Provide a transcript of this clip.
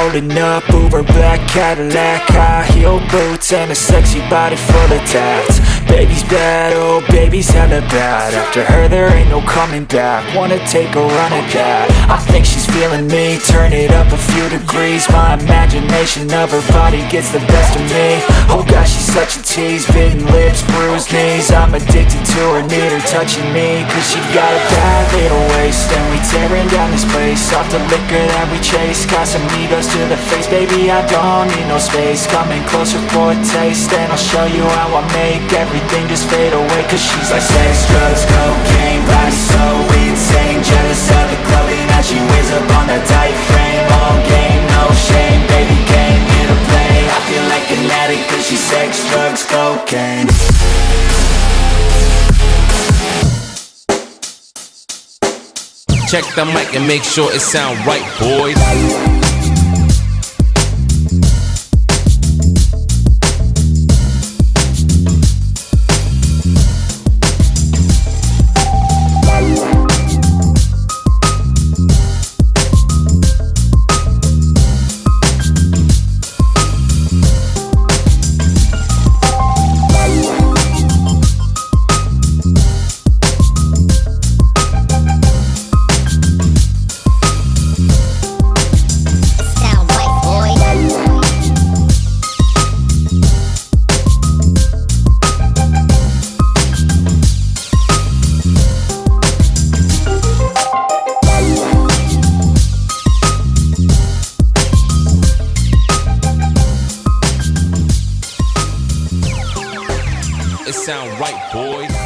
rolling up, Uber black Cadillac, high heel boots and a sexy body full of tats. Baby's bad, oh baby's hella bad. After her there ain't no coming back. Wanna take a run at that. I think she's feeling me, turn it up a few degrees. My imagination of her body gets the best of me. Oh gosh, she's such a tease, bitten lips, bruised knees. I'm addicted to her, need her touching me, cause she got a bad little waist. And we tearing down this place, off the liquor that we chase. Got some egos to the face, baby I don't need no space. Coming closer for a taste, and I'll show you how I make everything just fade away. Cause she's like sex, drugs, cocaine, body so insane. Jealous of the clothing that she wears up on that tight frame. All game, no shame, baby came here to play. I feel like an addict cause she's sex, drugs, cocaine. Check the mic and make sure it sound right, boys. It sound right, boys.